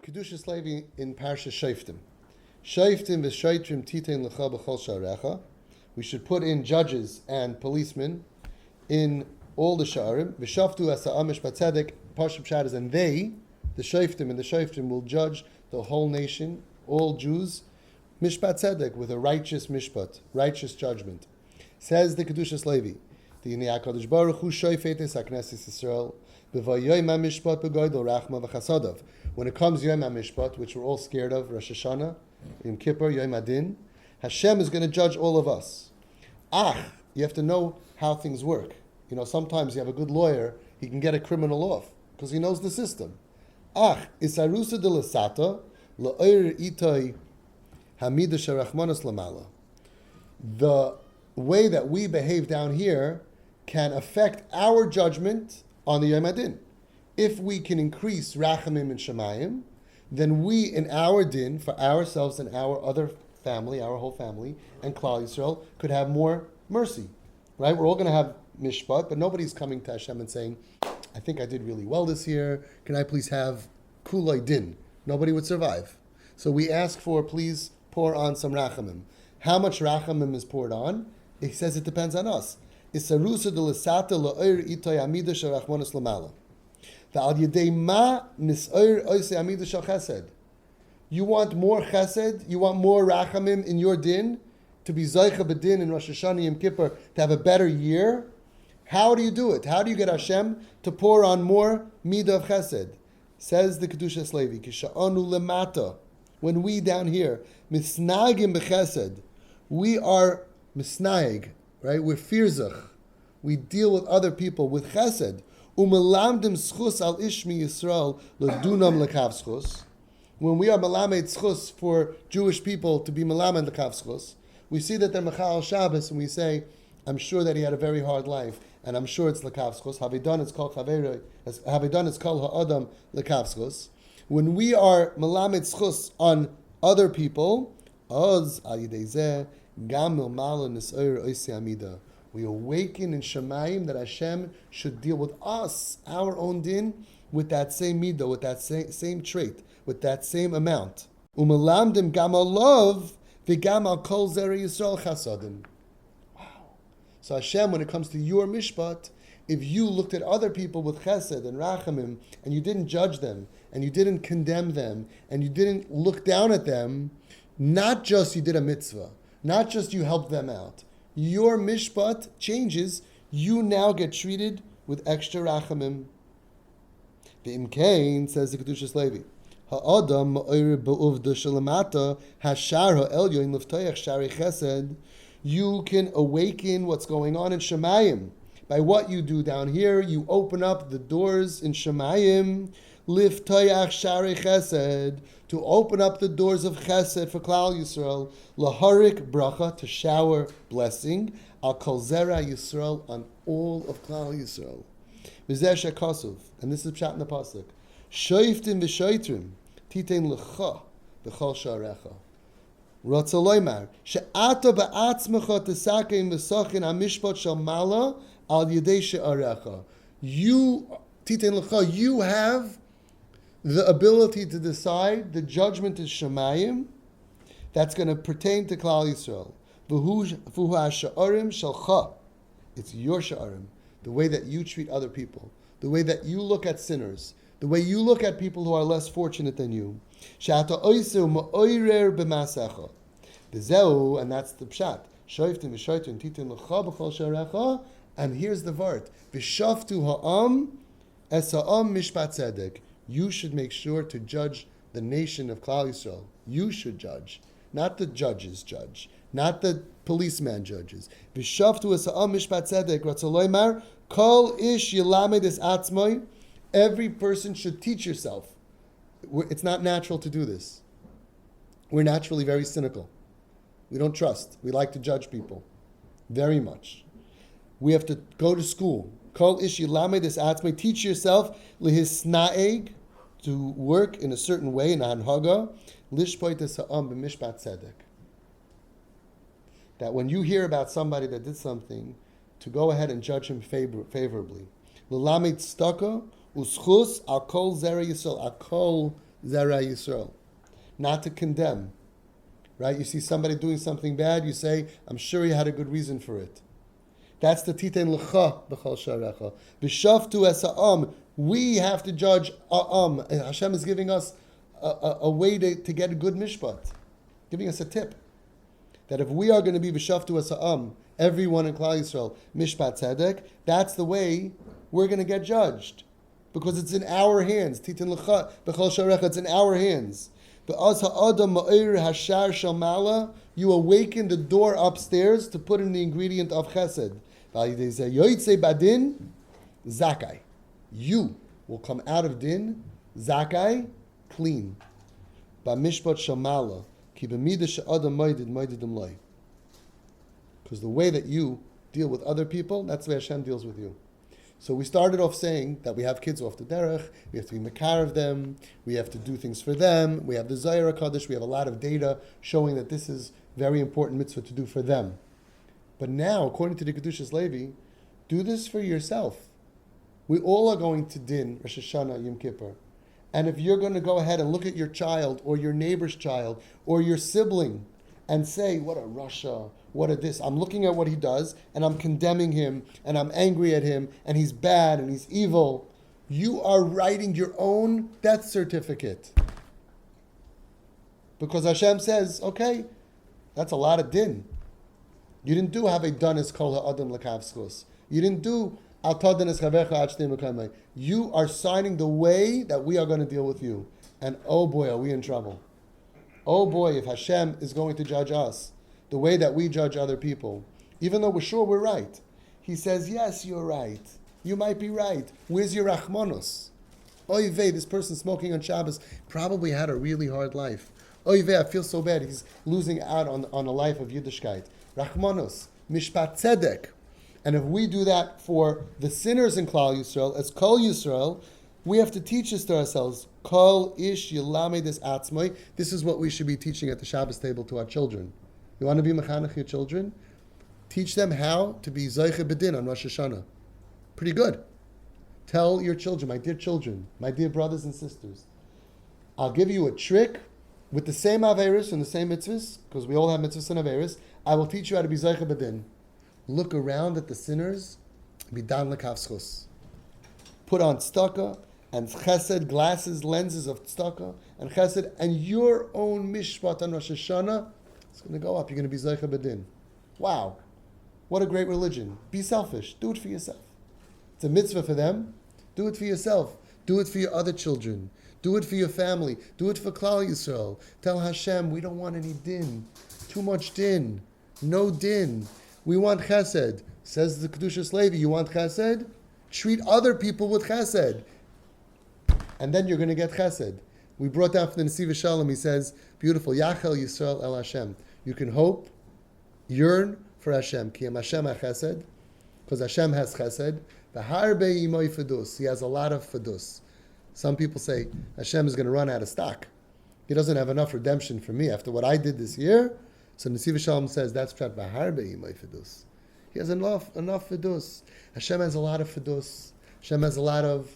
Kiddushas Levi in Parsha Shoftim. Shoftim v'shoitrim titein lecha b'chol sha'arecha. We should put in judges and policemen in all the sha'arim. V'shaftu asa'am mishpat tzedek. Parsha Pshat is, and they, the Shoftim will judge the whole nation, all Jews, mishpat tzedek, with a righteous mishpat, righteous judgment. Says the Kiddushas Levi, the Yinei HaKadosh Baruch Hu shoifetes HaKnesses Yisrael b'vayom HaMishpat b'goydel rachma v'chasadav. When it comes Yom HaMishpat, which we're all scared of, Rosh Hashana, Yom Kippur, Yom Adin, Hashem is going to judge all of us. You have to know how things work. You know, sometimes you have a good lawyer, he can get a criminal off because he knows the system. Isarusa de l'sata la'oir itay hamida sharachmanos lamala. The way that we behave down here can affect our judgment on the Yom Adin. If we can increase rachamim and shemayim, then we in our din, for ourselves and our other family, our whole family, and Klal Yisrael, could have more mercy. Right? We're all going to have mishpat, but nobody's coming to Hashem and saying, I think I did really well this year. Can I please have kulay din? Nobody would survive. So we ask for, please pour on some rachamim. How much rachamim is poured on? He says it depends on us. Isarusa de l'sata la'oir itoy amida sharachmanos lamala. V'al yedei ma nisoir oise amida shal chesed. You want more chesed? You want more rachamim in your din? To be zocheh bidin in Rosh Hashana Yom Kippur, to have a better year? How do you do it? How do you get Hashem to pour on more midah of chesed? Says the Kiddushas Levi, Kisha'anu lemata, when we down here, misnagim b'chesed, we are misnaig, right? We're firzach. We deal with other people with chesed. Umelamdim schus al ishmi Yisrael ledunam lekav schus. When we are melamed schus for Jewish people to be melamed lekav schus, we see that they're mechal Shabbos, and we say, I'm sure that he had a very hard life, and I'm sure it's lekav schus. Havidan is called chaveroi. Havidan is called ha'adam lekav schus. When we are melamed schus on other people, oz al yidei zeh gam milmala nisoir oisei amida. We awaken in Shemayim that Hashem should deal with us, our own din, with that same midah, with that same trait, with that same amount. Umelamdim gam alav v'gam al kol zerei Yisrael chasadim. Wow. So Hashem, when it comes to your mishpat, if you looked at other people with chesed and rachamim, and you didn't judge them, and you didn't condemn them, and you didn't look down at them, not just you did a mitzvah, not just you helped them out, your mishpat changes. You now get treated with extra rachamim. The imkain, says the Kiddushas Levi, ha'adam ma'oir ba'uvda shalamata hashar ha'elyon l'ftayach shari chesed. You can awaken what's going on in Shemayim by what you do down here. You open up the doors in Shemayim, l'ftayach shari chesed, to open up the doors of chesed for Klal Yisrael, laharik bracha, to shower blessing, al kol zera Yisrael, on all of Klal Yisrael. V'zeh shekasuv, and this is pshat in the pasuk, shoiftim v'shoitrim titein lecha b'chol sha'arecha. Ratza loymar she'ata ba'atzmecha tesakein v'sachin hamishpat shel mala al yedei she'arecha. You titein lecha, you have the ability to decide. The judgment is Shemayim that's going to pertain to Klal Yisrael. V'hu ha'sha'arim shalcha. It's your sha'arim. The way that you treat other people. The way that you look at sinners. The way you look at people who are less fortunate than you. She'ata oiseu ma'oirer b'masecha. V'zeu, and that's the pshat. Shoiftim v'shoitrim titin l'cha b'chol sha'arecha. And here's the vart. V'shaftu ha'am es ha'am mishpat tzedek. You should make sure to judge the nation of Klal Yisrael. You should judge, not the judges judge, not the policeman judges. V'shaftu esa'am mishpat tzedek ratzaloymar kol ish yilamed es atzmoi. Every person should teach yourself. It's not natural to do this. We're naturally very cynical. We don't trust. We like to judge people very much. We have to go to school. Kol ish yilamed es atzmoi. Teach yourself lihisnaeg, to work in a certain way in hanhaga, lishpoit esa'am b'mishpat tzedek. That when you hear about somebody that did something, to go ahead and judge him favorably. L'lamed tzedakah uschus al kol zera Yisrael, al kol Zara Yisrael. Not to condemn. Right? You see somebody doing something bad, you say, I'm sure he had a good reason for it. That's the titen l'cha b'chol sharecha. B'shaftu es ha'am. We have to judge ha'am. Hashem is giving us a way to get a good mishpat. Giving us a tip. That if we are going to be b'shaftu es ha'am, everyone in Klal Yisrael, mishpat tzedek, that's the way we're going to get judged. Because it's in our hands. Titen l'cha b'chol sharecha. It's in our hands. You awaken the door upstairs to put in the ingredient of chesed. Zakai. You will come out of din, zakai, clean. Because the way that you deal with other people, that's the way Hashem deals with you. So we started off saying that we have kids off the derech, we have to be makar of them, we have to do things for them, we have the Zayar HaKadosh, we have a lot of data showing that this is very important mitzvah to do for them. But now, according to the Kiddushas Levi, do this for yourself. We all are going to din, Rosh Hashana, Yom Kippur. And if you're going to go ahead and look at your child, or your neighbor's child, or your sibling, and say, what a Rasha, what a this. I'm looking at what he does, and I'm condemning him, and I'm angry at him, and he's bad, and he's evil. You are writing your own death certificate. Because Hashem says, okay, that's a lot of din. You didn't do have a danis kol ha'adam l'kavskos. You didn't do al tadanis chavecha achtem v'kaimai. You are signing the way that we are going to deal with you. And oh boy, are we in trouble. Oh boy, if Hashem is going to judge us the way that we judge other people, even though we're sure we're right, He says, yes, you're right. You might be right. Where's your rachmanos? Oy vey, this person smoking on Shabbos probably had a really hard life. Oy vey, I feel so bad. He's losing out on a life of Yiddishkeit. Rachmanos, mishpat tzedek. And if we do that for the sinners in Klal Yisrael, as Kol Yisrael, we have to teach this to ourselves. Kol ish yilamed es atzmai. This is what we should be teaching at the Shabbos table to our children. You want to be mechanech your children? Teach them how to be zocheh bidin on Rosh Hashana. Pretty good. Tell your children, my dear children, my dear brothers and sisters, I'll give you a trick with the same averis and the same mitzvahs, because we all have mitzvahs and averis. I will teach you how to be zocheh bidin. Look around at the sinners, bidan lekavschus. Put on tzedakah and chesed, glasses, lenses of tzedakah and chesed, and your own mishpat on Rosh Hashana, it's going to go up. You're going to be zocheh bidin. Wow. What a great religion. Be selfish. Do it for yourself. It's a mitzvah for them. Do it for yourself. Do it for your other children. Do it for your family. Do it for Klal Yisrael. Tell Hashem, we don't want any din. Too much din. No din. We want chesed. Says the Kiddushas Levi, you want chesed? Treat other people with chesed. And then you're going to get chesed. We brought down from the Nesiv Shalom, he says, beautiful, Yachel Yisrael El Hashem. You can hope, yearn for Hashem. Ki Hashem ha-chesed, because Hashem has chesed. V'harbe imoy fedus. He has a lot of fedus. Some people say, Hashem is going to run out of stock. He doesn't have enough redemption for me after what I did this year. So Nesiv Shalom says, that's pshat v'harbe imoy fedus. He has enough fedus. Hashem has a lot of fedus. Hashem has a lot of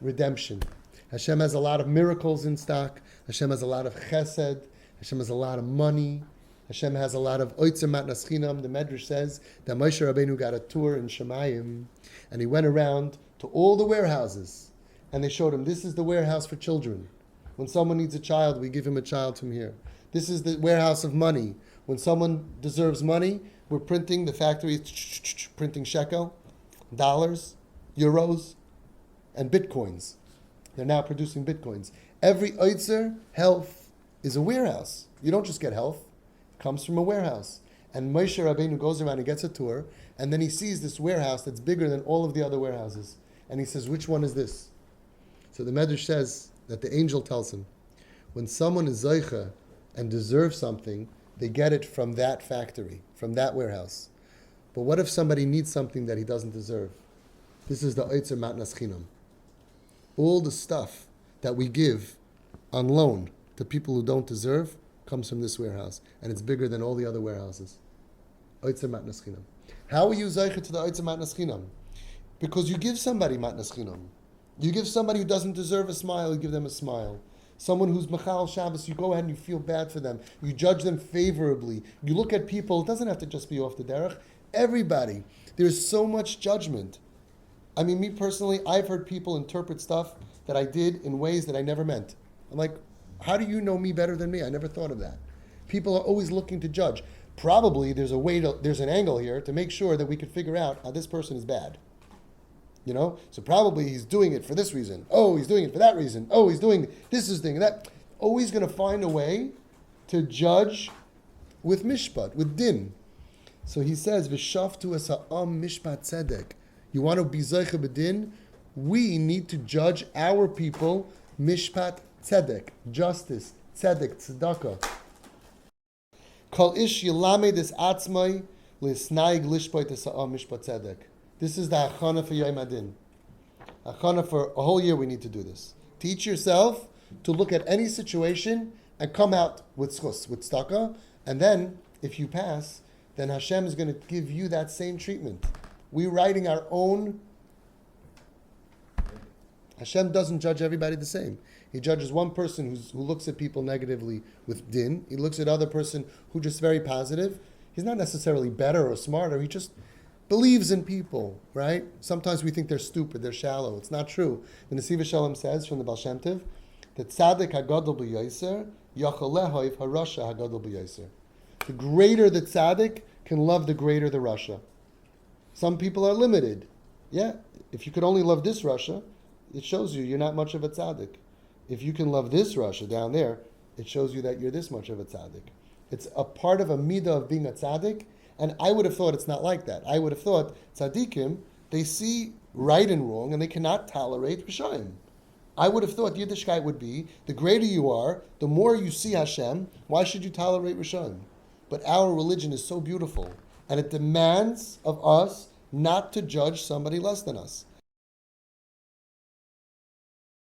redemption. Hashem has a lot of miracles in stock. Hashem has a lot of chesed. Hashem has a lot of money. Hashem has a lot of oitzer matnas chinam. The Medrash says that Moshe Rabbeinu got a tour in Shemayim, and he went around to all the warehouses, and they showed him, this is the warehouse for children. When someone needs a child, we give him a child from here. This is the warehouse of money. When someone deserves money, we're printing, the factory is printing shekel, dollars, euros, and bitcoins. They're now producing bitcoins. Every oitzer, health, is a warehouse. You don't just get health. It comes from a warehouse. And Moshe Rabbeinu goes around and gets a tour, and then he sees this warehouse that's bigger than all of the other warehouses. And he says, which one is this? So the Medrash says that the angel tells him, when someone is zocheh and deserves something, they get it from that factory, from that warehouse. But what if somebody needs something that he doesn't deserve? This is the oitzer matnas chinam. All the stuff that we give on loan to people who don't deserve comes from this warehouse. And it's bigger than all the other warehouses. Oitzer matnas chinam. How are you zocheh to the oitzer matnas chinam? Because you give somebody matnas chinam. You give somebody who doesn't deserve a smile, you give them a smile. Someone who's Machal Shabbos, you go ahead and you feel bad for them. You judge them favorably. You look at people, it doesn't have to just be off the derech. Everybody. There's so much judgment. I mean, me personally, I've heard people interpret stuff that I did in ways that I never meant. I'm like, how do you know me better than me? I never thought of that. People are always looking to judge. Probably there's an angle here to make sure that we could figure out how this person is bad. So probably he's doing it for this reason. Oh, he's doing it for that reason. Oh, he's doing this thing and that. Always going to find a way to judge with mishpat, with din. So he says, "V'shaftu es ha'am mishpat tzedek." You want to be zocheh bidin? We need to judge our people mishpat tzedek, justice, tzedek, tzedakah. Kol ish yilamed es atzmai l'snaig lishpoit es ha'am mishpat tzedek. This is the hachana for Yom Adin. Hachana for a whole year we need to do this. Teach yourself to look at any situation and come out with schus, with tzedakah, and then, if you pass, then Hashem is going to give you that same treatment. We're writing our own. Hashem doesn't judge everybody the same. He judges one person who looks at people negatively with din. He looks at other person who just very positive. He's not necessarily better or smarter. He just believes in people, right? Sometimes we think they're stupid, they're shallow. It's not true. The Nesiv Shalom says from the Baal Shem Tov that tzaddik hagadol b'yoser, yachol lehoiv harasha hagadol b'yoser. The greater the tzaddik can love, the greater the rasha. Some people are limited. Yeah, if you could only love this rasha, it shows you're not much of a tzaddik. If you can love this rasha down there, it shows you that you're this much of a tzaddik. It's a part of a midah of being a tzaddik. And I would have thought it's not like that. I would have thought tzaddikim, they see right and wrong, and they cannot tolerate Rishayim. I would have thought Yiddishkeit would be, the greater you are, the more you see Hashem, why should you tolerate Rishayim? But our religion is so beautiful, and it demands of us not to judge somebody less than us.